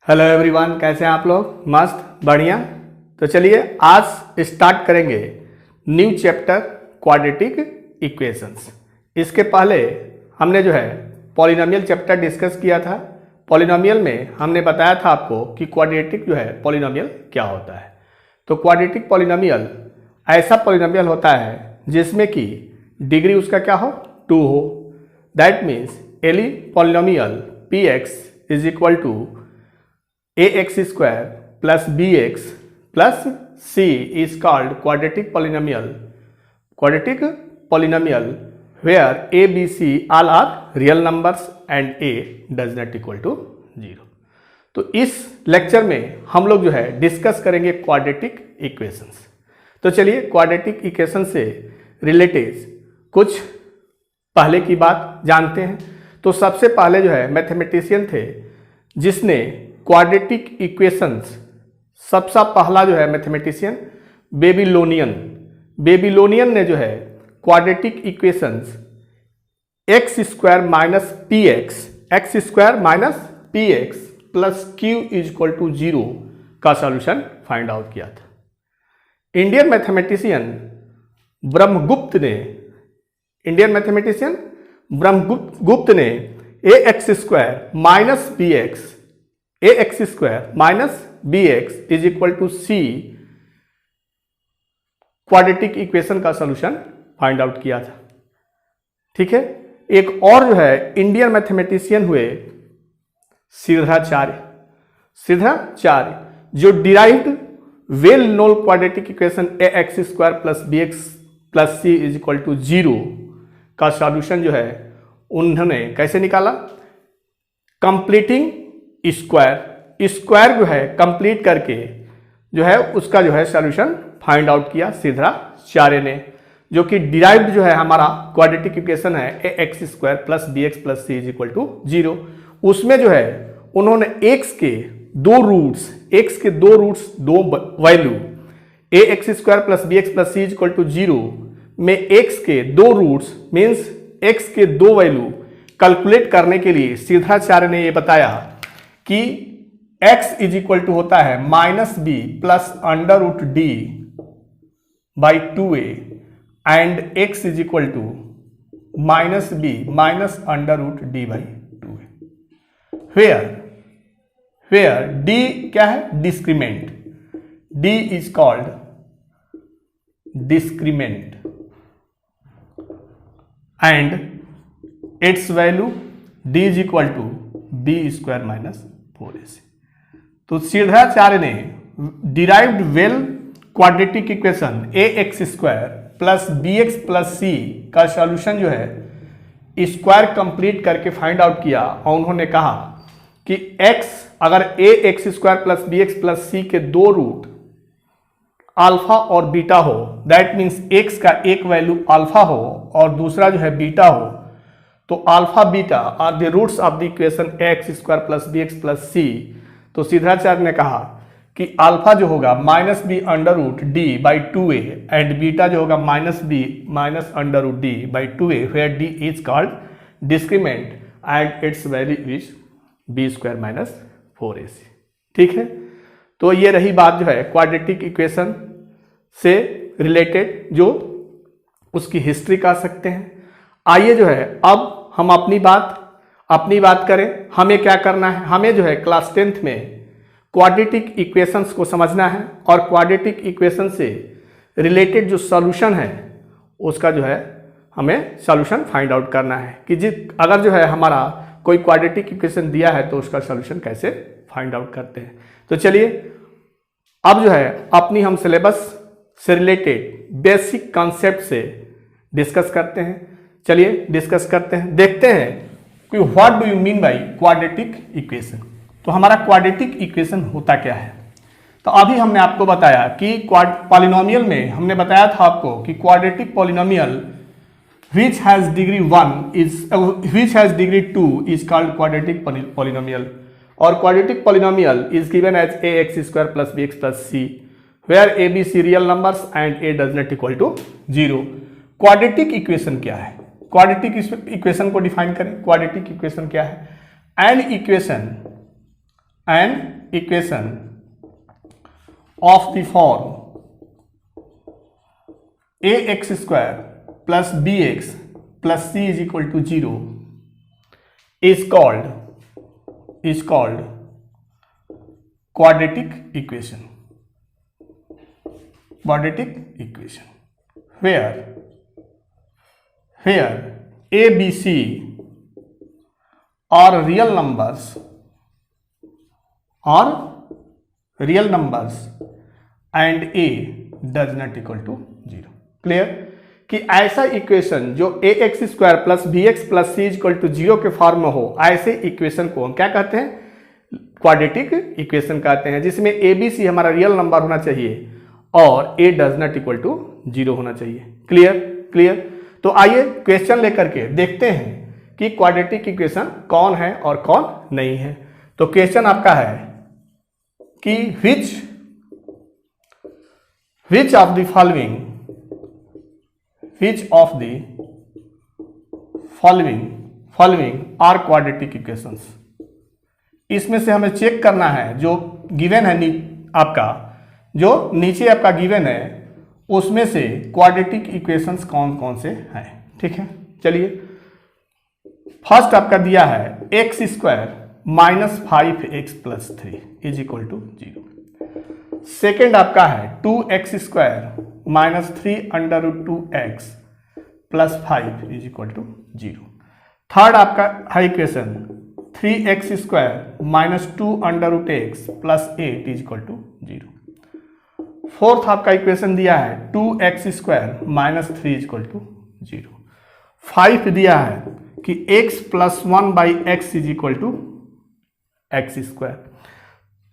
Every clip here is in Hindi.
हेलो एवरीवन, कैसे हैं आप लोग? मस्त, बढ़िया। तो चलिए आज स्टार्ट करेंगे न्यू चैप्टर क्वाड्रेटिक इक्वेशंस। इसके पहले हमने जो है पॉलिनोमियल चैप्टर डिस्कस किया था। पॉलिनोमियल में हमने बताया था आपको कि क्वाड्रेटिक जो है पॉलिनोमियल क्या होता है। तो क्वाड्रेटिक पॉलिनोमियल ऐसा पॉलिनोमियल होता है जिसमें कि डिग्री उसका क्या हो, 2 हो। That means any polynomial p x is equal to ax square plus bx plus c is called quadratic polynomial. Quadratic polynomial where a, b, c all are real numbers and a does not equal to 0. तो इस लेक्चर में हम लोग जो है डिस्कस करेंगे क्वाड्रेटिक इक्वेशंस। तो चलिए क्वाड्रेटिक इक्वेशन से रिलेटेड कुछ पहले की बात जानते हैं। तो सबसे पहले जो है मैथमेटिशियन थे जिसने क्वाड्रेटिक इक्वेशंस, सबसे पहला जो है मैथमेटिशियन बेबीलोनियन ने जो है quadratic equations x square minus p x plus q is equal to 0 का सॉल्यूशन फाइंड आउट किया था। इंडियन मैथमेटिशियन ब्रह्मगुप्त ने A x square minus B X is equal to C quadratic equation का सॉल्यूशन फाइंड आउट किया था। ठीक है। एक और जो है इंडियन मैथमेटिशियन हुए सिद्धाचार्य, जो derived well known quadratic equation A x square plus B x plus C is equal to 0 का सॉल्यूशन जो है उन्होंने कैसे निकाला, कंप्लीटिंग स्क्वायर जो है कंप्लीट करके जो है उसका जो है सॉल्यूशन फाइंड आउट किया सिद्धाचार्य ने, जो कि डिराइव्ड जो है हमारा क्वाड्रेटिक इक्वेशन है ए x square plus B x plus C is equal to 0। उसमें जो है उन्होंने एक्स के दो रूट्स दो value a x square plus B x plus C is equal to 0 में एक्स के दो रूट्स मीन्स एक्स के दो वैल्यू कैलकुलेट करने के लिए सिद्धाचार्य ने ये बताया कि x इज इक्वल टू होता है minus B plus under root D by 2a and x is equal to minus B minus under root D by 2a where d क्या है, discriminant. d is called discriminant and its value d is equal to B square minus 4ac। तो सिद्धाचार्य ने डिराइव्ड वेल क्वाड्रेटिक इक्वेशन ए x square plus B x plus C का सॉल्यूशन जो है स्क्वायर कंप्लीट करके फाइंड आउट किया, और उन्होंने कहा कि x अगर A x square plus B x plus C के दो रूट अल्फा और बीटा हो, दैट मीन्स x का एक वैल्यू अल्फा हो और दूसरा जो है बीटा हो, तो alpha beta are the roots of the equation x square plus B x plus C. तो सिद्धाचार्य ने कहा कि अल्फा जो होगा minus B under root D by 2a and beta जो होगा minus B minus under root D by 2a where D is called discriminant and its value is B square minus 4ac। ठीक है। तो ये रही बात जो है क्वाड्रेटिक इक्वेशन से रिलेटेड, जो उसकी हिस्ट्री कह सकते हैं। आइए जो है अब हम अपनी बात करें। हमें क्या करना है, हमें जो है क्लास 10th में क्वाड्रेटिक इक्वेशंस को समझना है और क्वाड्रेटिक इक्वेशन से रिलेटेड जो सॉल्यूशन है उसका जो है हमें सॉल्यूशन फाइंड आउट करना है कि अगर जो है हमारा कोई क्वाड्रेटिक इक्वेशन दिया है तो उसका सॉल्यूशन कैसे फाइंड आउट करते हैं। तो चलिए अब जो है अपनी हम सिलेबस से रिलेटेड बेसिक कॉन्सेप्ट से डिस्कस करते हैं। चलिए डिस्कस करते हैं, देखते हैं कि what do you mean by quadratic equation. तो हमारा क्वाड्रेटिक इक्वेशन होता क्या है। तो अभी हमने आपको बताया कि पॉलिनोमियल में हमने बताया था आपको कि quadratic polynomial which has degree 2 is called quadratic polynomial, or quadratic polynomial is given as ax square plus bx plus c where a b c real numbers and a does not equal to 0। Quadratic equation क्या है, क्वाड्रेटिक इक्वेशन को डिफाइन करें। क्वाड्रेटिक इक्वेशन क्या है, an equation of the form ax square plus bx plus c is equal to 0 is called quadratic equation where a b c are real numbers and a does not equal to 0. Clear कि ऐसा इक्वेशन जो A x square plus B x plus C equal to 0 के फॉर्म में हो, ऐसे इक्वेशन को हम क्या कहते हैं? क्वाड्रेटिक इक्वेशन कहते हैं, जिसमें ए बी सी हमारा रियल नंबर होना चाहिए और A does not equal to 0 होना चाहिए। क्लियर। तो आइए क्वेश्चन लेकर के देखते हैं कि क्वाड्रेटिक इक्वेशन कौन है और कौन नहीं है। तो क्वेश्चन आपका है कि which of the following are quadratic equations। इसमें से हमें चेक करना है जो गिवन है आपका, जो नीचे आपका गिवन है उसमें से क्वाड्रेटिक इक्वेशंस कौन कौन से हैं। ठीक है, चलिए फर्स्ट आपका दिया है x square minus 5x plus 3 is equal to 0। Second आपका है 2x square minus 3 under root 2x plus 5 is equal to 0। Third आपका है equation 3x square minus 2 under root x plus 8 is equal to 0। Fourth आपका इक्वेशन दिया है 2x square minus 3 is equal to 0। 5 दिया है कि x plus 1 by x is equal to x square.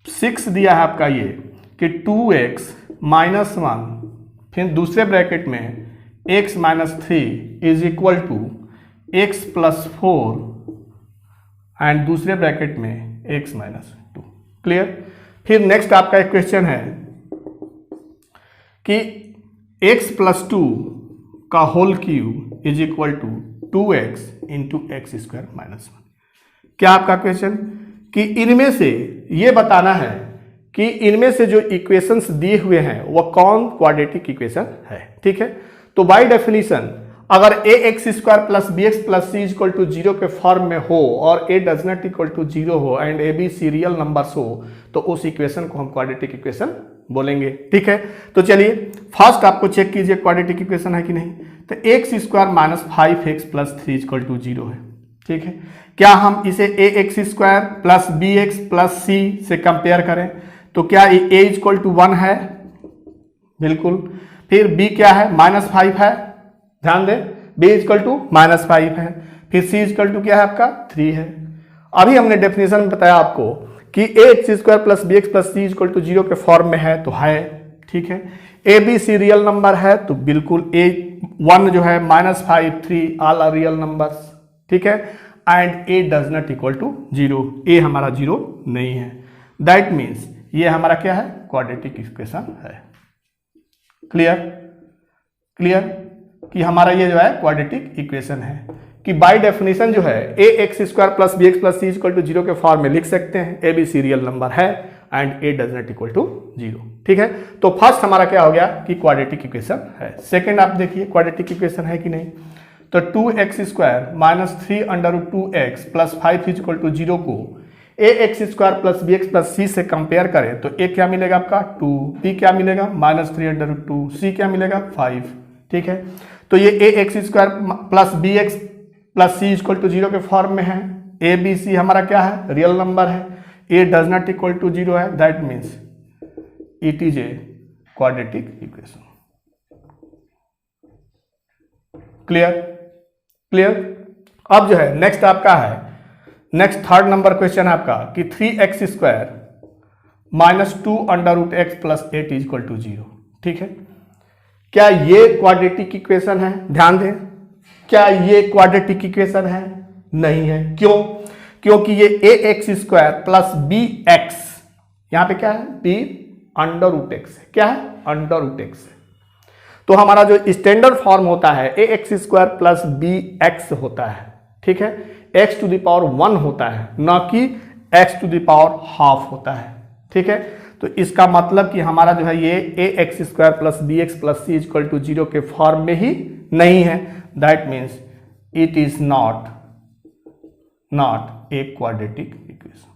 6 दिया है आपका ये कि 2x माइनस 1 फिर दूसरे ब्रैकेट में x minus 3 is equal to x plus 4 and दूसरे ब्रैकेट में x माइनस 2। क्लियर। फिर नेक्स्ट आपका एक क्वेश्चन है कि x प्लस 2 का whole cube is equal to 2x into x square minus 1। क्या आपका क्वेश्चन कि इनमें से ये बताना है कि इनमें से जो इक्वेशंस दिए हुए हैं वो कौन क्वाड्रेटिक इक्वेशन है। ठीक है, तो बाय डेफिनेशन अगर A x square plus B x plus C equal to 0 के फॉर्म में हो और A does not equal to 0 हो and A B C real numbers हो तो उस इक्वेशन को हम क्वाड्रेटिक इक्वेशन बोलेंगे। ठीक है, तो चलिए फर्स्ट आपको चेक कीजिए क्वाड्रेटिक इक्वेशन है कि नहीं। तो x square minus 5x plus 3 equal to 0 है। ठीक है, क्या हम इसे A x square plus B x plus C से कंपेयर करें तो क्या ए इक्वल टू 1 है? बिल्कुल। फिर b क्या है? माइनस 5 है, ध्यान दें b इक्वल टू माइनस 5 है। फिर c इक्वल टू क्या है आपका? 3 है। अभी हमने डेफिनेशन में बताया आपको कि ए x square plus B x plus C equal to 0 के फॉर्म में है तो है। ठीक है, A B C real number है तो बिल्कुल ए 1 जो है minus 5 3 all are real numbers. ठीक है, and A does not equal to 0, A हमारा 0 नहीं है। दैट मीन्स ये हमारा क्या है? क्वाड्रेटिक इक्वेशन है। क्लियर कि हमारा ये जो है क्वाड्रेटिक इक्वेशन है कि बाय डेफिनेशन जो है ए x square plus B x plus C equal to 0 के फॉर्म में लिख सकते हैं। A B C real number है and A does not equal to 0। ठीक है, तो फर्स्ट हमारा क्या हो गया कि क्वाड्रेटिक इक्वेशन है। सेकंड आप देखिए क्वाड्रेटिक इक्वेशन है कि नहीं। तो 2x square minus 3 under root 2x plus 5 equal to 0 को A x square plus B x plus C से कंपेयर करें तो ए क्या मिलेगा आपका? 2, बी क्या मिलेगा? माइनस 3 अंडर रूट 2, सी क्या मिलेगा? 5। ठीक है, तो ये A x square plus B x plus C equal to 0 के फॉर्म में है। ए बी सी हमारा क्या है? रियल नंबर है। ए डज नॉट इक्वल टू 0 है। That means it is a quadratic equation. Clear. अब जो है नेक्स्ट आपका है, नेक्स्ट थर्ड नंबर क्वेश्चन आपका कि 3x square minus 2 under root x plus 8 equal to 0। ठीक है, क्या ये क्वाड्रेटिक इक्वेशन है? ध्यान दें, क्या ये क्वाड्रेटिक इक्वेशन है? नहीं है। क्यों? क्योंकि ये A x square plus B X यहां पे क्या है? बी अंडर रूट एक्स है। क्या है? अंडर रूट एक्स है। तो हमारा जो स्टैंडर्ड फॉर्म होता है ए x square plus B X होता है। ठीक है, एक्स टू द पावर 1 होता है, ना कि x to the power half होता है। ठीक है। तो इसका मतलब कि हमारा जो है ये A x square plus B x plus C equal to 0 के फॉर्म में ही नहीं है। That means it is not a quadratic equation.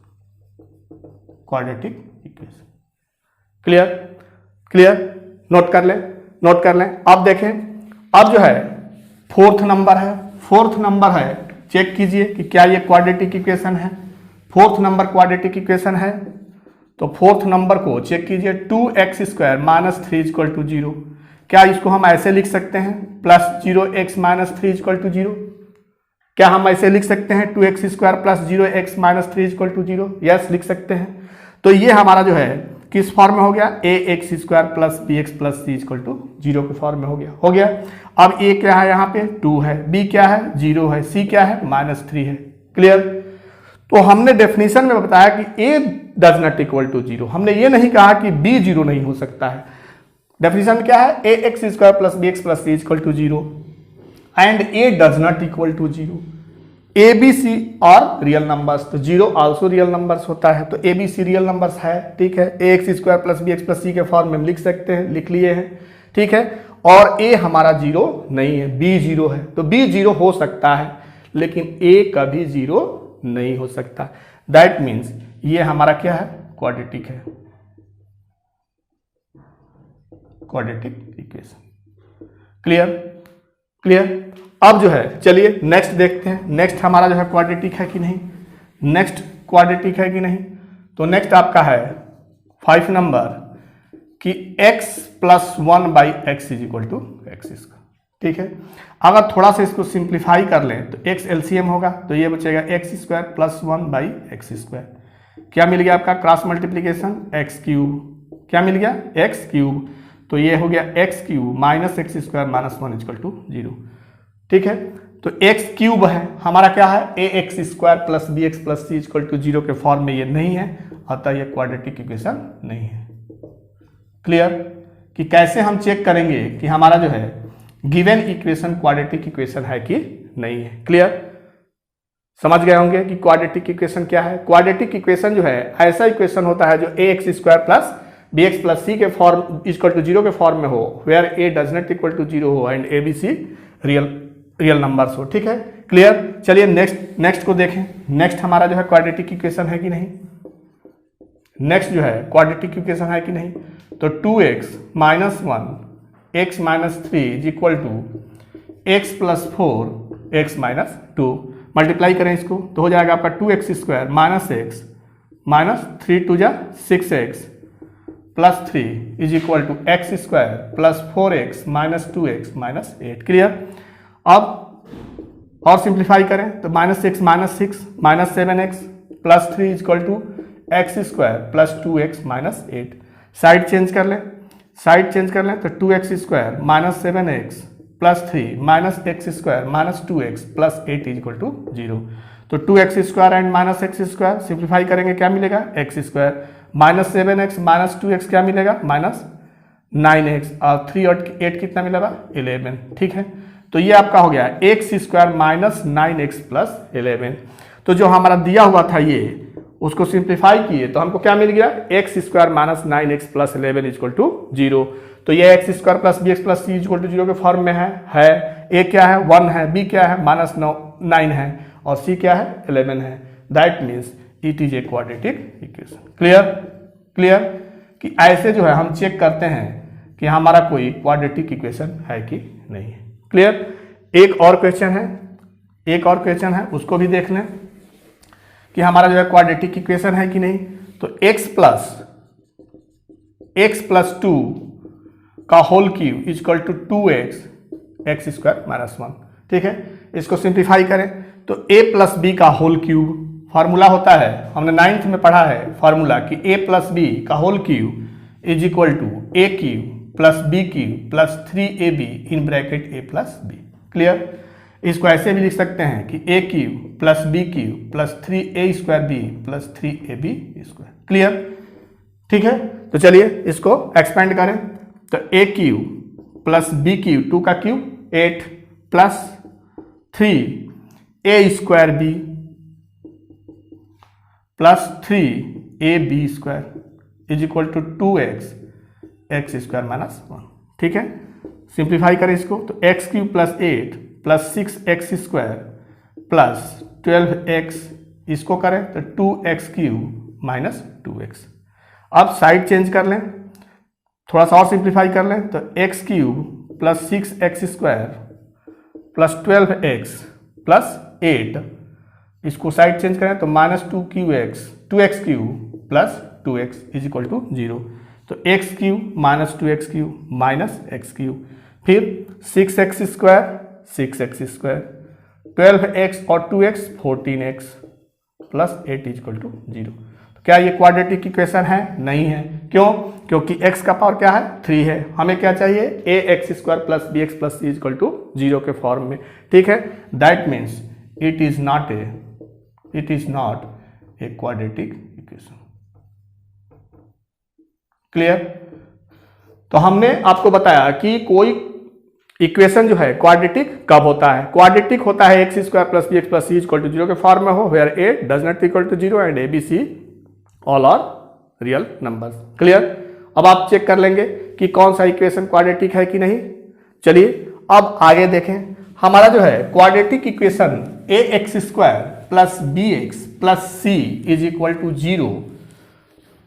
Clear, note कर लें। अब देखें, अब जो है फोर्थ नंबर है, चेक कीजिए कि क्या ये क्वाड्रेटिक इक्वेशन है। फोर्थ नंबर क्वाड्रेटिक इक्वेशन है, तो फोर्थ नंबर को चेक कीजिए। 2x square minus 3 equal to 0। क्या इसको हम ऐसे लिख सकते हैं plus 0x minus 3 equal to 0? क्या हम ऐसे लिख सकते हैं 2x square plus 0x minus 3 equal to 0? Yes, लिख सकते हैं। तो ये हमारा जो है किस फॉर्म में हो गया? ax square plus bx plus C equal to 0 के फॉर्म में हो गया। अब a क्या है? यहाँ पे 2 है, b क्या है? 0 है, c क्या है? -3 है। क्लियर। तो हमने डेफिनेशन में बताया कि a does not equal to 0। हमने ये नहीं कहा कि b 0 नहीं हो सकता है। डेफिनेशन क्या है? ax square plus bx plus C equal to 0 and a does not equal to 0। A B c और रियल नंबर्स, तो 0 आल्सो रियल नंबर्स होता है, तो A B C real numbers है। ठीक है, ए x square plus B x plus C के फॉर्म में हम लिख सकते हैं, लिख लिए हैं। ठीक है, और ए हमारा 0 नहीं है, बी 0 है, तो बी 0 हो सकता है लेकिन ए कभी 0 नहीं हो सकता। दैट मीन्स ये हमारा क्या है? क्वाड्रेटिक है, क्वाड्रेटिक इक्वेशन। क्लियर। अब जो है चलिए नेक्स्ट देखते हैं, नेक्स्ट हमारा जो है क्वाड्रेटिक है कि नहीं। तो नेक्स्ट आपका है 5 नंबर कि x plus 1 by x is equal to x square. ठीक है, अगर थोड़ा सा इसको सिंप्लीफाई कर लें तो x एलसीएम होगा, तो ये बचेगा x square plus 1 by x square. क्या मिल गया आपका? Cross multiplication x cube. क्या मिल गया? X cube. तो ये हो गया x cube minus x square minus 1 equal to 0। ठीक है, तो x क्यूब है हमारा, क्या है? ए x square plus B x plus C equal to 0 के फॉर्म में ये नहीं है, अतः ये क्वाड्रेटिक इक्वेशन नहीं है। क्लियर कि कैसे हम चेक करेंगे कि हमारा जो है गिवन इक्वेशन क्वाड्रेटिक इक्वेशन है कि नहीं है। क्लियर, समझ गए होंगे कि क्वाड्रेटिक इक्वेशन क्या है। क्वाड्रेटिक इक्वेशन जो है ऐसा इक्वेशन होता है जो A x square plus B x plus C के फॉर्म इक्वल टू 0 के फॉर्म में हो, where A does not equal to 0 हो and A B C real numbers हो। ठीक है, क्लियर। चलिए नेक्स्ट को देखें। नेक्स्ट हमारा जो है क्वाड्रेटिक इक्वेशन है कि नहीं। नेक्स्ट जो है क्वाड्रेटिक इक्वेशन है कि नहीं, तो 2x minus 1 x minus 3 is equal to x plus 4 x minus 2। Multiply करें इसको तो हो जाएगा आपका 2x square minus x minus 3 2 जा 6x plus 3 is equal to x square plus 4x minus 2x minus 8। Clear. अब और सिंप्लीफाई करें तो minus 6 minus 6 minus 7x plus 3 is equal to x square plus 2x minus 8। Side change कर लें तो 2x square minus 7x plus 3 minus x square minus 2x plus 8 is equal to 0। तो 2x square and minus x square simplify करेंगे, क्या मिलेगा? X square minus 7x minus 2x क्या मिलेगा? माइनस 9x और 3 और 8 कितना मिलेगा? 11। ठीक है, तो ये आपका हो गया x square minus 9x plus 11। तो जो हमारा दिया हुआ था ये उसको सिंप्लीफाई किए तो हमको क्या मिल गया? X square minus 9x plus 11 equal to 0। तो ये x square plus B x plus C equal to 0 के फॉर्म में है। ए क्या है? 1 है, बी क्या है? माइनस 9 है और सी क्या है? 11 है। That means it is a quadratic equation. Clear कि ऐसे जो है हम चेक करते हैं कि हमारा कोई क्वाड्रेटिक इक्वेशन है कि नहीं है। क्लियर। एक और क्वेश्चन है उसको भी देख लें कि हमारा जो है क्वाड्रेटिक इक्वेशन है कि नहीं। तो x प्लस 2 का whole cube is equal to 2x x square minus 1। ठीक है, इसको सिंप्लीफाई करें तो a प्लस बी का होल क्यूब फार्मूला होता है, हमने 9th में पढ़ा है फार्मूला कि a प्लस बी का whole cube is equal to a cube plus b cube plus 3ab in bracket a plus b. Clear. इसको ऐसे भी लिख सकते हैं कि a cube plus b cube plus 3a square b plus 3ab square. Clear. ठीक है, तो चलिए इसको एक्सपेंड करें तो a cube plus b cube 2 का cube 8 plus 3a square b plus 3ab square. Is equal to 2x x square minus 1। ठीक है, सिंप्लीफाई करें इसको तो x cube plus 8 plus 6x square plus 12x, इसको करें तो 2x क्यूब माइनस 2x। अब साइड चेंज कर लें, थोड़ा सा और सिंप्लीफाई कर लें तो x cube plus 6x square plus 12x plus 8, इसको साइड चेंज करें तो minus 2x cube plus 2x is equal to 0। तो x cube minus 2x cube minus x cube, फिर 6x स्क्वायर 12x और 2x 14x plus 8 is equal to 0। तो क्या ये क्वाड्रेटिक इक्वेशन है? नहीं है। क्यों? क्योंकि x का पावर क्या है? 3 है। हमें क्या चाहिए? ax square plus bx plus c is equal to 0 के फॉर्म में। ठीक है, that means it is not a quadratic equation. Clear? तो हमने आपको बताया कि कोई इक्वेशन जो है क्वाड्रेटिक कब होता है। क्वाड्रेटिक होता है x square plus B x plus C equal to 0 के फॉर्म में हो, where A does not equal to 0 and A B c all are real numbers. Clear? अब आप चेक कर लेंगे कि कौन सा इक्वेशन क्वाड्रेटिक है कि नहीं। चलिए अब आगे देखें, हमारा जो है quadratic equation A x square plus B x plus C is equal to 0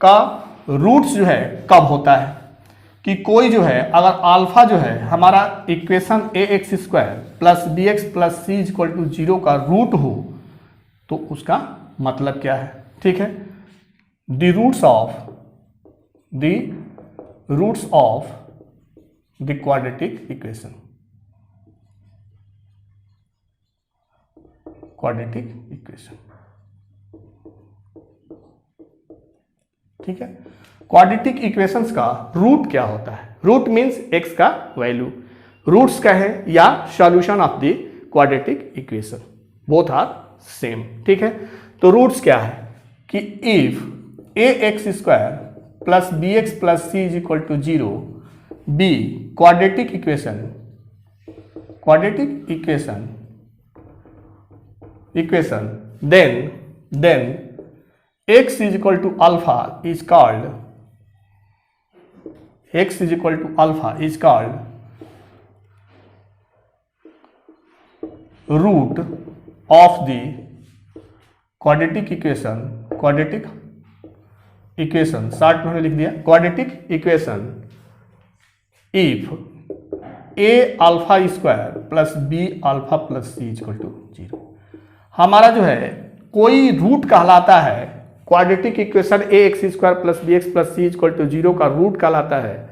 का रूट्स जो है कब होता है कि कोई जो है अगर अल्फा जो है हमारा equation A x square plus B x plus C equal to 0 का रूट हो तो उसका मतलब क्या है। ठीक है, the roots of the quadratic equation, ठीक है, क्वाड्रेटिक इक्वेशंस का रूट क्या होता है? रूट मीन्स एक्स का वैल्यू, रूट्स का है या solution of the quadratic equation, both are same. ठीक है, तो रूट्स क्या है कि if a x square plus B x plus C is equal to 0 be quadratic equation then x is equal to alpha is called root of the quadratic equation short में हमने लिख दिया quadratic equation if a alpha square plus b alpha plus c equal to 0। हमारा जो है कोई रूट कहलाता है quadratic equation A x square plus B x plus C equal to 0 का रूट कहलाता है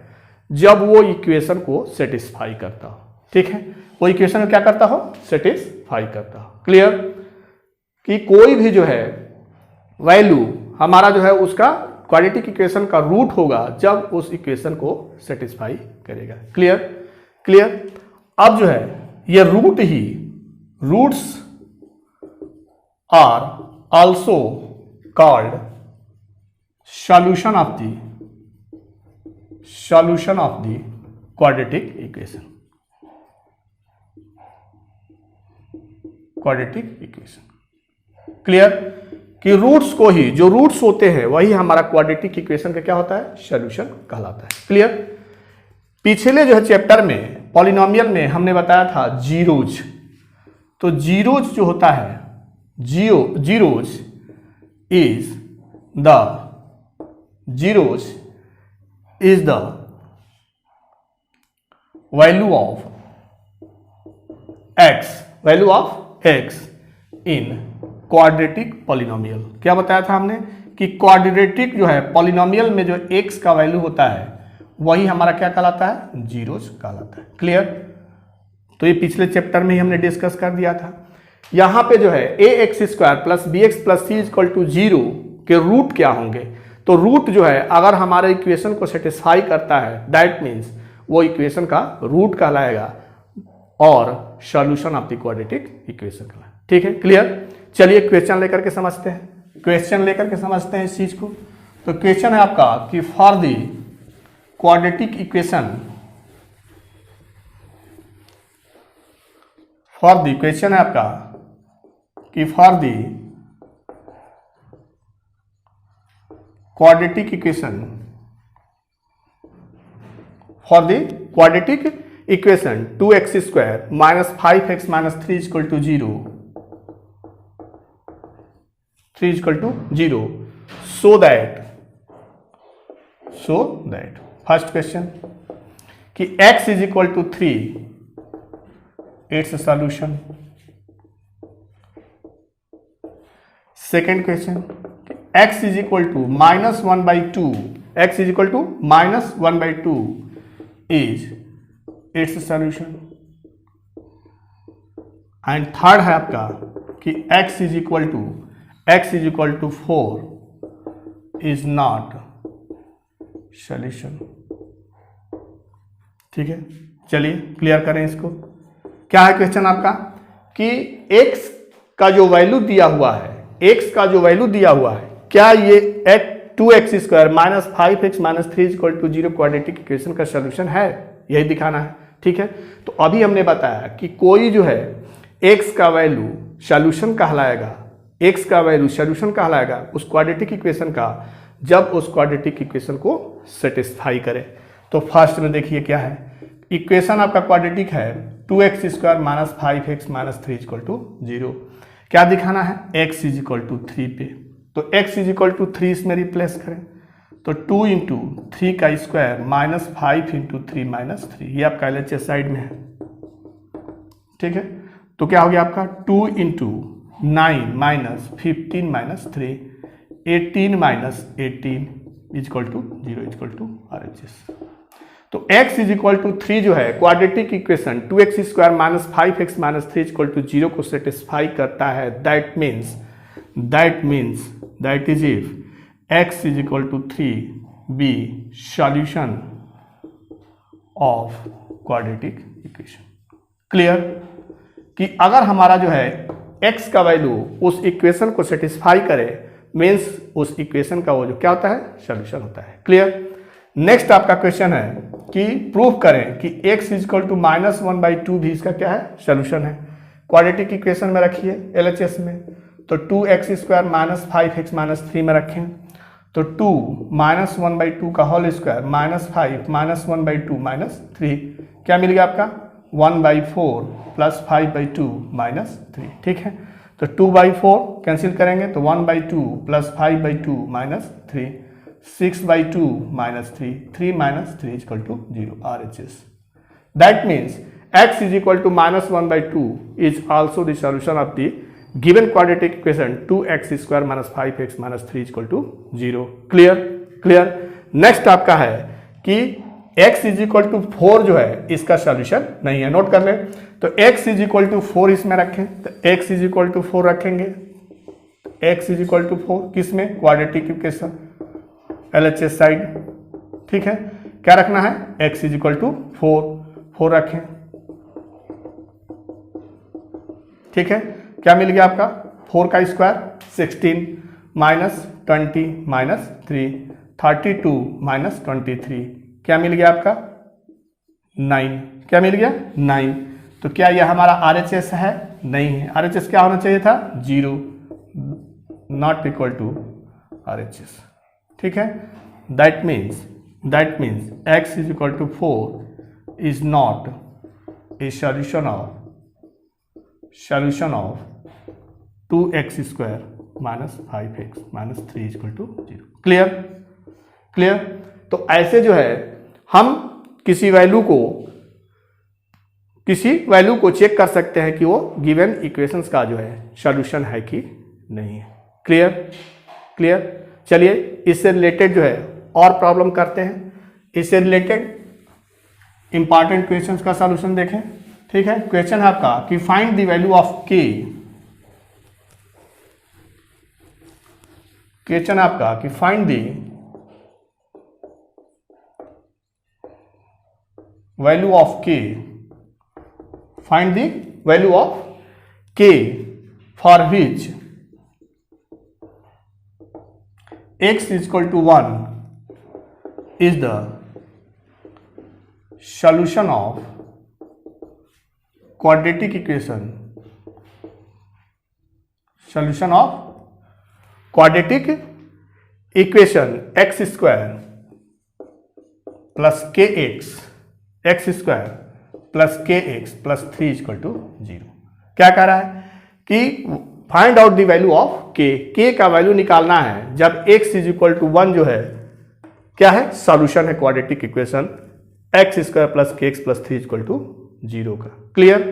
जब वो इक्वेशन को सेटिस्फाई करता हो। ठीक है, वो इक्वेशन को क्या करता हो? सेटिस्फाई करता हो। क्लियर? कि कोई भी जो है वैल्यू हमारा जो है उसका क्वाड्रेटिक इक्वेशन का रूट होगा जब उस इक्वेशन को सेटिस्फाई करेगा। क्लियर? अब जो है ये roots are also called solution of the quadratic equation। Clear? कि रूट्स को ही, जो रूट्स होते हैं वही हमारा क्वाड्रेटिक इक्वेशन का क्या होता है? सॉल्यूशन कहलाता है। क्लियर? पिछले जो है चैप्टर में पॉलिनोमियल में हमने बताया था जीरोज, तो जीरोज जो होता है zeros is the value of x in quadratic polynomial। क्या बताया था हमने कि क्वाड्रेटिक जो है पॉलिनोमियल में जो x का वैल्यू होता है वही हमारा क्या कहलाता है? जीरोज कहलाता है। क्लियर? तो ये पिछले चैप्टर में ही हमने डिस्कस कर दिया था। यहां पे जो है ए x square plus B x plus C equal to 0 के रूट क्या होंगे? तो रूट जो है अगर हमारे इक्वेशन को सेटिस्फाई करता है दैट मीन्स वो इक्वेशन का रूट कहलाएगा और solution of the quadratic equation कहलाएगा। ठीक है, क्लियर? चलिए क्वेश्चन लेकर के समझते हैं इस चीज को। तो क्वेश्चन है आपका कि for the quadratic equation for quadratic equation for the quadratic equation 2x square minus 5x minus 3 is equal to 0, 3 is equal to 0, so that first question कि x is equal to 3, its solution. Second question, x is equal to minus 1 by 2, x is equal to minus 1 by 2 is its solution. And third है आपका कि x is equal to 4 is not solution. ठीक है, चलिए क्लियर करें इसको. क्या है क्वेश्चन आपका कि x का जो वैल्यू दिया हुआ है, x का जो वैल्यू दिया हुआ है, क्या ये 2x square minus 5x minus 3 equal to 0 quadratic equation का सोल्यूशन है, यही दिखाना है. ठीक है, तो अभी हमने बताया कि कोई जो है x का वैल्यू सोल्यूशन कहलाएगा, x का वैल्यू सोल्यूशन कहलाएगा उस क्वाड्रेटिक इक्वेशन का जब उस क्वाड्रेटिक इक्वेशन को सेटिस्फाई करे. तो फर्स्ट में देखिए क्या है, इक्वेशन आपका क्वाड्रेटिक है 2x square minus 5x minus 3 equal to 0. क्या दिखाना है, x इज इक्वल टू 3 पे. तो x इज इक्वल टू 3 इसमें रिप्लेस करें तो 2 इंटू 3 का स्क्वायर माइनस 5 इंटू 3 माइनस 3, ये आपका LHS साइड में है. ठीक है, तो क्या हो गया आपका 2 into 9 minus 15 minus 3, 18 minus 18 is equal to 0 is equal to RHS. तो x इज इक्वल टू 3 जो है quadratic equation 2x square minus 5x minus 3 equal to 0 को सेटिस्फाई करता है. That is if x is equal to 3 be solution of quadratic equation. Clear कि अगर हमारा जो है x का वैल्यू उस इक्वेशन को सेटिस्फाई करे मीन्स उस इक्वेशन का वो जो क्या होता है, सॉल्यूशन होता है. क्लियर. नेक्स्ट आपका क्वेश्चन है कि प्रूफ करें कि x is equal to minus 1 by 2 भी इसका क्या है, सॉल्यूशन है. क्वाड्रेटिक इक्वेशन में रखिए LHS में, तो 2x square minus 5x minus 3 में रखें तो 2 माइनस 1 बाई 2 का whole square minus 5 minus 1 by 2 minus 3, क्या मिल गया आपका 1 बाई 4 प्लस 5 बाई 2 माइनस 3. ठीक है, तो 2 बाई 4 कैंसिल करेंगे तो 1 by 2 plus 5 by 2 minus 3, 6 by 2 minus 3, 3 minus 3 is equal to 0, RHS. That means x is equal to minus 1 by 2 is also the solution of the given quadratic equation 2x square minus 5x minus 3 is equal to 0. Clear. Next आपका है कि x is equal to 4 जो है इसका solution नहीं है, नोट कर लें. तो x is equal to 4 इसमें रखें तो x is equal to 4 रखेंगे, x is equal to 4 किसमें, क्वाड्रेटिक इक्वेशन LHS साइड. ठीक है, क्या रखना है, x इज इक्वल टू 4 रखें. ठीक है, क्या मिल गया आपका 4 का स्क्वायर 16 माइनस 20 माइनस 3, 32 माइनस 23, क्या मिल गया आपका 9. क्या मिल गया 9. तो क्या यह हमारा RHS है, नहीं है. RHS क्या होना चाहिए था 0, नॉट इक्वल टू RHS. ठीक है, that means x is equal to 4 is not a solution of 2x square minus 5x minus 3 is equal to 0. Clear. तो ऐसे जो है हम किसी वैल्यू को चेक कर सकते हैं कि वो गिवन इक्वेशंस का जो है सॉल्यूशन है कि नहीं है. क्लियर. चलिए इससे रिलेटेड जो है और प्रॉब्लम करते हैं. इससे रिलेटेड इंपॉर्टेंट क्वेश्चंस का सॉल्यूशन देखें. ठीक है, क्वेश्चन है आपका कि find the value of k. Question है आपका कि find the value of k. Find the value of k for which x is equal to 1 is the solution of quadratic equation. Solution of quadratic equation x square plus k x square plus k x plus 3 equal to 0। क्या कह रहा है कि find out the value of के का वैल्यू निकालना है जब x इज इक्वल टू 1 जो है क्या है, सॉल्यूशन है quadratic equation x square plus k x plus 3 equal to 0 का। क्लियर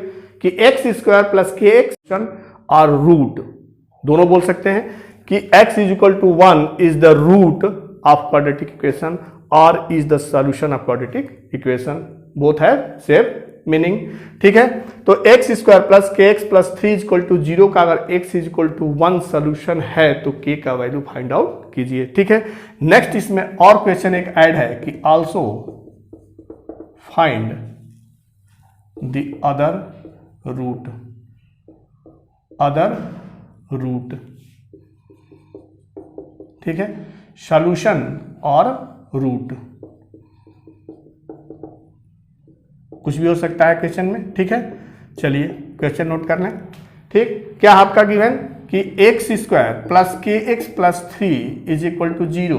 कि x square plus k x और रूट दोनों बोल सकते हैं कि x is equal to 1 is the root of quadratic equation और is the solution of quadratic equation, both have same meaning. ठीक है, तो x square plus k x plus 3 equal to 0 का अगर x is equal to 1 solution है तो k का वैल्यू फाइंड आउट कीजिए। ठीक है, नेक्स्ट इसमें और क्वेश्चन एक ऐड है कि also find the other root. ठीक है, सॉल्यूशन और रूट कुछ भी हो सकता है क्वेश्चन में। ठीक है, चलिए क्वेश्चन नोट कर लें। ठीक, क्या आपका गिवन कि x square plus k x plus 3 is equal to 0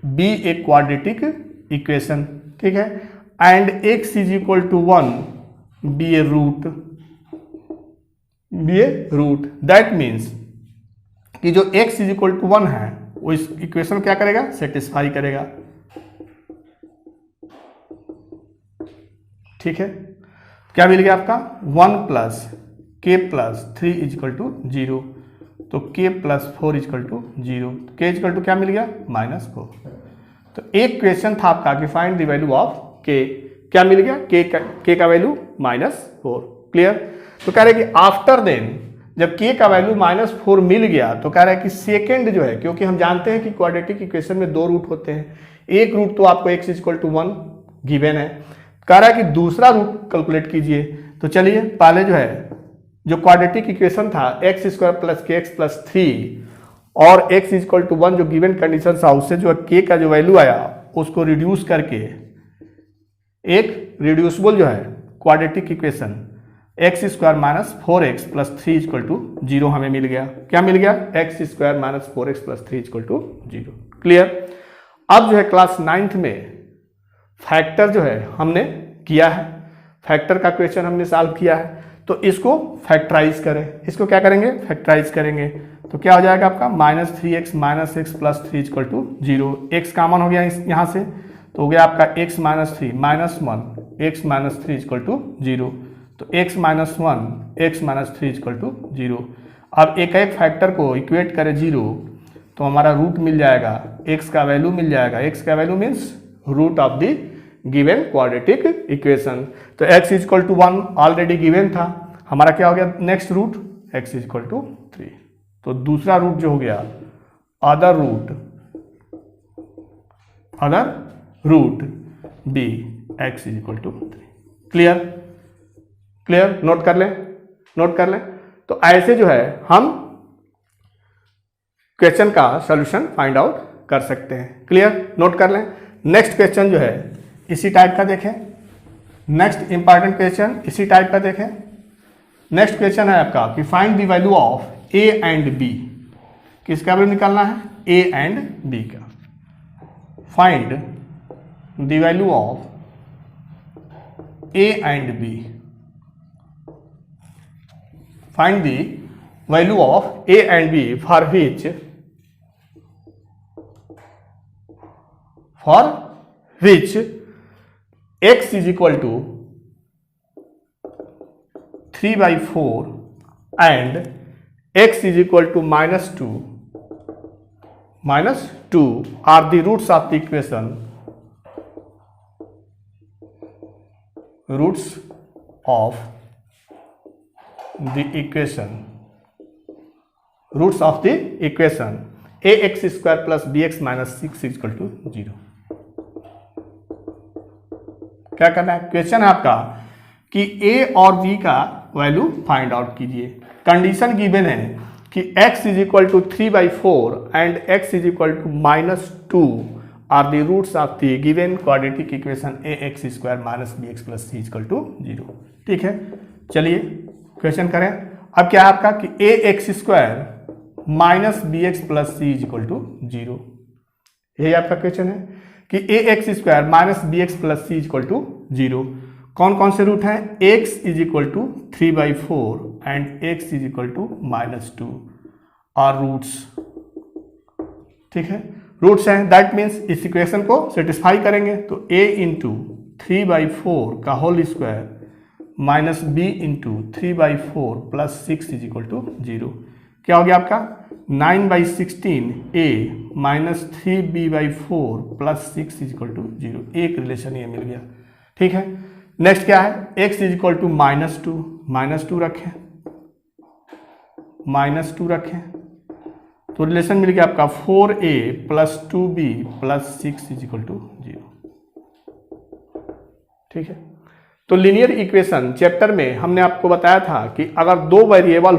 be a quadratic equation. ठीक है, and x is equal to 1 be a root. That means कि जो x इज इक्वल टू 1 है वो इस इक्वेशन क्या करेगा, सेटिस्फाई करेगा। ठीक है, क्या मिल गया आपका 1 प्लस के प्लस 3 इज इक्वल टू 0, तो के प्लस 4 इज इक्वल टू 0, के इज इक्वल टू क्या मिल गया -4। तो एक क्वेश्चन था आपका कि फाइंड द वैल्यू ऑफ के, क्या मिल गया के का वैल्यू -4। क्लियर, तो कह रहे कि आफ्टर देन जब k का वैल्यू -4 मिल गया तो कह रहा है कि सेकेंड जो है, क्योंकि हम जानते हैं कि क्वाड्रेटिक इक्वेशन में 2 रूट होते हैं, एक रूट तो आपको x इक्वल टू 1 गिवन है, कह रहा है कि दूसरा रूट कैलकुलेट कीजिए। तो चलिए पहले जो है जो क्वाड्रेटिक इक्वेशन था x square plus k x plus 3 और x इक्वल टू 1 जो गिवन कंडीशन था उससे जो k का जो वैल्यू आया उसको रिड्यूस करके एक रिड्यूसिबल जो है quadratic equation x square minus 4x plus 3 equal to 0 हमें मिल गया। क्या मिल गया, x square minus 4x plus 3 equal to 0। Clear, अब जो है क्लास 9th में फैक्टर जो है हमने किया है, फैक्टर का क्वेश्चन हमने सॉल्व किया है, तो इसको फैक्टराइज करें। इसको क्या करेंगे, फैक्टराइज करेंगे। तो क्या हो जाएगा आपका -3x minus x plus 3 equal to 0, x common हो गया यहाँ से, तो हो गया आपका x minus 3 -1 x minus 3 equal to 0, तो x minus 1 x minus 3 equal to 0। अब एक फैक्टर को इक्वेट करें 0 तो हमारा रूट मिल जाएगा, x का वैल्यू मिल जाएगा, x का value means root of the given quadratic equation. तो x is equal to 1 already given था, हमारा क्या हो गया next root x is equal to 3। तो दूसरा रूट जो हो गया other root b x is equal to 3। Clear, note कर लें। तो ऐसे जो है हम क्वेश्चन का सॉल्यूशन फाइंड आउट कर सकते हैं। क्लियर, नोट कर लें। नेक्स्ट क्वेश्चन जो है इसी टाइप का देखें, नेक्स्ट इंपॉर्टेंट क्वेश्चन इसी टाइप का देखें। नेक्स्ट क्वेश्चन है आपका कि find the value of a and b। किसका वैल्यू निकालना है, a एंड b का। Find the value of a and b। Find the value of a and b for which x is equal to 3/4 and x is equal to -2 are the roots of the equation, ax square plus bx minus 6 is equal to 0। क्या करना है, क्वेश्चन है आपका कि a और b का वैल्यू फाइंड आउट कीजिए। कंडीशन गिवन है कि x is equal to 3/4 and x is equal to -2 are the roots of the given quadratic equation ax square minus bx plus c equal to 0। ठीक है, चलिए क्वेश्चन करें। अब क्या है आपका कि ax square minus bx plus c is equal to 0। यही आपका क्वेश्चन है कि ए x square minus B x plus C equal to 0। कौन कौन से रूट हैं? x is equal to 3/4 and x is equal to -2 और रूट्स। ठीक है, रूट्स हैं, दैट मीन्स इस इक्वेशन को सेटिस्फाई करेंगे तो a इंटू 3/4 का whole square minus b into 3/4 plus 6 is equal to 0। क्या हो गया आपका? 9/16 a minus 3b/4 plus 6 is equal to 0। एक रिलेशन ये मिल गया। ठीक है, नेक्स्ट क्या है? x इज इक्वल टू -2 रखें, -2 रखें तो रिलेशन मिल गया आपका 4a plus 2b plus 6 is equal to 0। ठीक है, तो लीनियर इक्वेशन चैप्टर में हमने आपको बताया था कि अगर दो वेरिएबल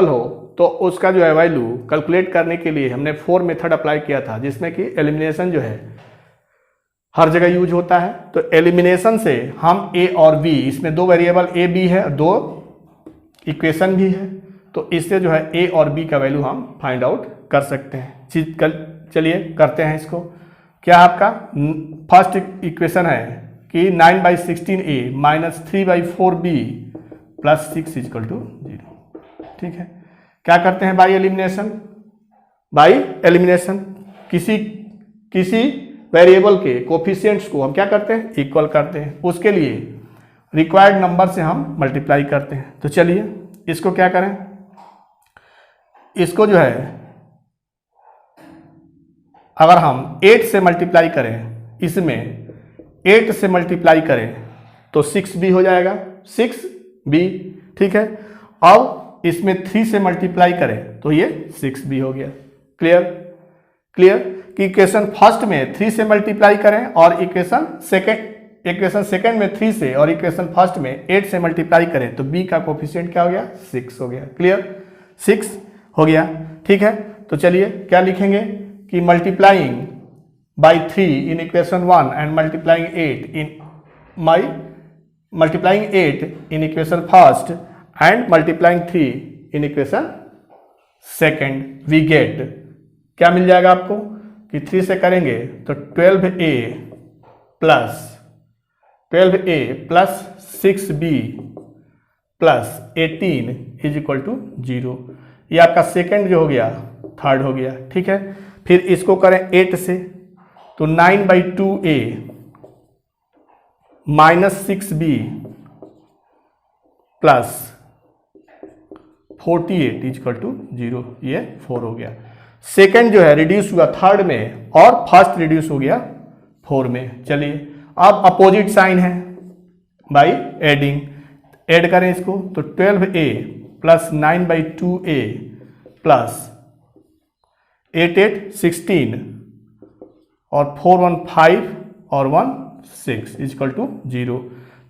हो तो उसका जो है वैल्यू कैलकुलेट करने के लिए हमने 4 मेथड अप्लाई किया था, जिसमें कि एलिमिनेशन जो है हर जगह यूज होता है। तो एलिमिनेशन से हम a और b, इसमें दो वेरिएबल a b है, दो इक्वेशन भी है, तो इससे जो है a और b का वैल्यू हम फाइंड आउट कर सकते हैं। चलिए करते हैं इसको। क्या आपका फर्स्ट इक्वेशन है कि 9/16a minus 3/4b plus 6 equal to 0। ठीक है, क्या करते हैं? बाई एलिमिनेशन किसी वेरिएबल के कोफिशिएंट्स को हम क्या करते हैं? इक्वल करते हैं। उसके लिए रिक्वायर्ड नंबर से हम मल्टीप्लाई करते हैं। तो चलिए इसको क्या करें, इसको जो है अगर हम 8 से मल्टीप्लाई करें, इसमें 8 से मल्टीप्लाई करें तो 6b हो जाएगा, 6b। ठीक है, अब इसमें 3 से मल्टीप्लाई करें तो ये 6b हो गया। क्लियर कि इक्वेशन फर्स्ट में 3 से मल्टीप्लाई करें और इक्वेशन सेकंड में 3 से और इक्वेशन फर्स्ट में 8 से मल्टीप्लाई करें तो b का कोफिशिएंट क्या हो गया? 6 हो गया। क्लियर, 6 हो गया। ठीक है, तो चलिए क्या लिखेंगे कि multiplying by 3 in equation 1 and multiplying 8 in equation first and multiplying 3 in equation second, we get क्या मिल जाएगा आपको कि 3 से करेंगे तो 12a plus 6b plus 18 is equal to 0। ये आपका सेकंड जो हो गया थर्ड हो गया। ठीक है, फिर इसको करें 8 से तो 9/2a minus 6b plus 48 is equal to 0। ये 4 हो गया। सेकंड जो है रिड्यूस हुआ थर्ड में और फर्स्ट रिड्यूस हो गया 4 में। चलिए अब अपोजिट साइन है बाई एडिंग, ऐड करें इसको तो 12a प्लस 9/2a प्लस 8 16 और 4 1 5 और 1 6 इज इक्वल टू 0।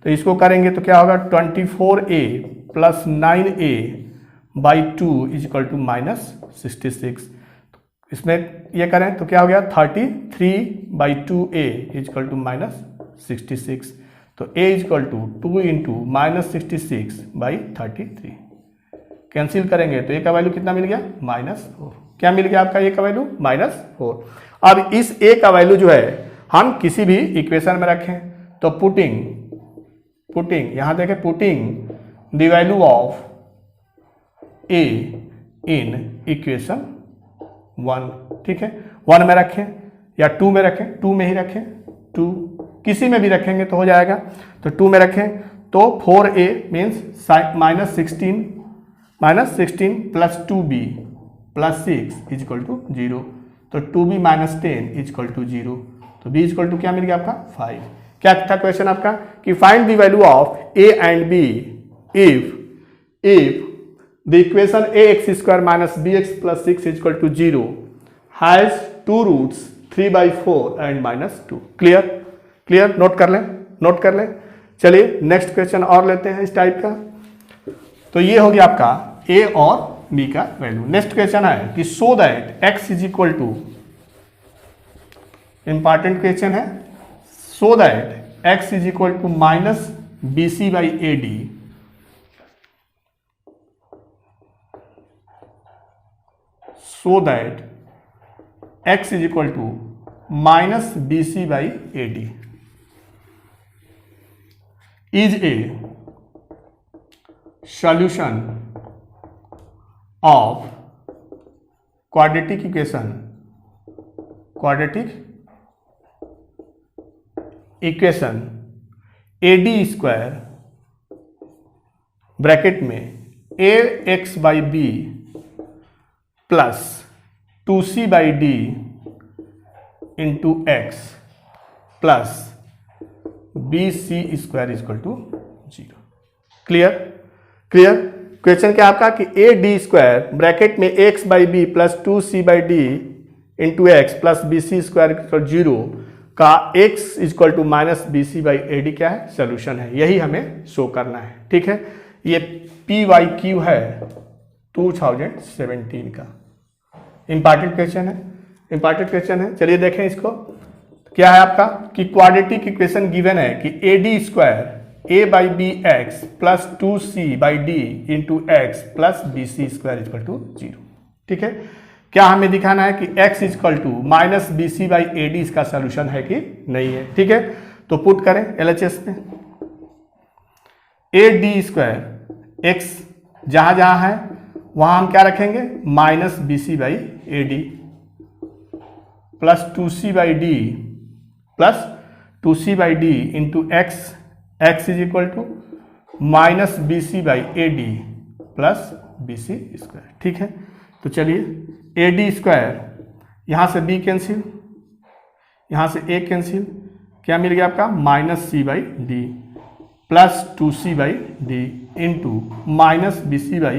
तो इसको करेंगे तो क्या होगा? 24a plus 9a/2 is equal to -66। इसमें ये करें तो क्या हो गया? 33/2a is equal to -66। तो a is equal to 2 into -66/33। Cancel करेंगे तो a का वैल्यू कितना मिल गया? -4। क्या मिल गया आपका a का वैल्यू? -4। अब इस a का वैल्यू जो है हम किसी भी इक्वेशन में रखें तो पुटिंग यहां देखें, putting the value of a in equation 1। ठीक है, 1 में रखें या 2 में रखें, 2 में ही रखें, 2 किसी में भी रखेंगे तो हो जाएगा। तो 2 में रखें तो 4a means -16 plus 2b plus 6 is equal to 0। तो 2b minus 10 is equal to 0। तो b इज इक्वल टू क्या मिल गया आपका? 5। क्या था क्वेश्चन आपका कि find the value of a and b if the equation ax square minus bx plus 6 is equal to 0 has two roots 3/4 and -2। Clear, note कर लें। चलिए नेक्स्ट क्वेश्चन और लेते हैं इस टाइप का। तो ये हो गया आपका a और b का वैल्यू। नेक्स्ट क्वेश्चन है कि so that x is equal to, important question है, so that x is equal to -bc/ad so that x is equal to minus B C by A D is a solution of quadratic equation AD square bracket में a x by B plus 2c by D into x plus B C square equal to 0। Clear question क्या आपका कि ए डी स्क्वायर ब्रैकेट में x by B plus 2c by D into x plus B C square equal 0 का x equal to minus B C by A D क्या है, सोल्यूशन है। यही हमें शो करना है। ठीक है, ये PYQ है 2017 का इंपॉर्टेंट क्वेश्चन है। चलिए देखें इसको। क्या है आपका कि क्वाड्रेटिक इक्वेशन गिवन है कि A D square A by B x plus 2c by D into x plus B C square equal to 0। ठीक है, क्या हमें दिखाना है कि x equal to minus B C by A D इसका सोल्यूशन है कि नहीं है। ठीक है, तो पुट करें LHS में ए डी स्क्वायर एक्स जहां जहां है वहां हम क्या रखेंगे, minus B C by A D plus 2c by D plus 2c by D into X is equal to minus B C by A D plus B C square. ठीक है, तो चलिए ए डी स्क्वायर यहाँ से b कैंसिल, यहाँ से a कैंसिल, क्या मिल गया आपका minus C by D plus 2c by D into minus B C by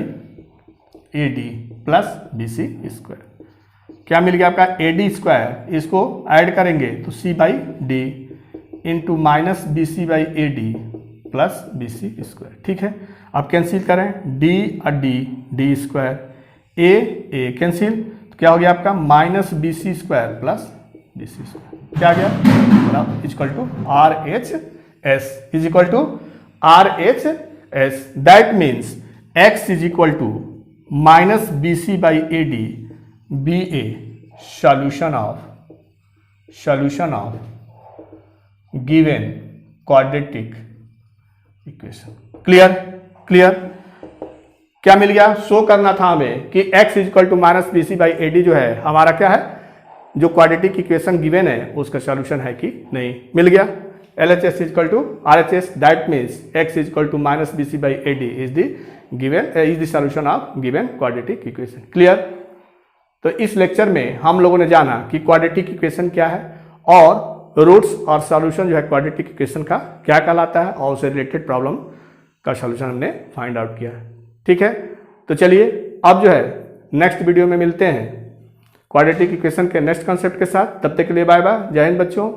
A D plus B C square. क्या मिल गया आपका ए डी स्क्वायर, इसको ऐड करेंगे तो c by D into minus B C by A D plus B C square. ठीक है, अब कैंसिल करें d और d स्क्वायर ए कैंसिल, तो क्या हो गया आपका minus B C square plus B C square. क्या आ गया equal to RHS is equal to RHS। That means x is equal to minus B C by A D be a solution of given quadratic equation। Clear क्या मिल गया, शो करना था हमें कि x equal to minus B C by A D जो है हमारा क्या है, जो क्वाड्रेटिक इक्वेशन गिवन है उसका सॉल्यूशन है कि नहीं। मिल गया LHS equal to RHS। That means x equal to minus B C by A D is the solution of given quadratic equation. Clear. तो इस लेक्चर में हम लोगों ने जाना कि क्वाड्रेटिक इक्वेशन क्या है और रूट्स और सॉल्यूशन जो है क्वाड्रेटिक इक्वेशन का क्या कहलाता है और उससे रिलेटेड प्रॉब्लम का सॉल्यूशन हमने फाइंड आउट किया है। ठीक है, तो चलिए अब जो है नेक्स्ट वीडियो में मिलते हैं क्वाड्रेटिक इक्वेशन के नेक्स्ट कॉन्सेप्ट के साथ। तब तक के लिए बाय बाय, जय हिंद बच्चों।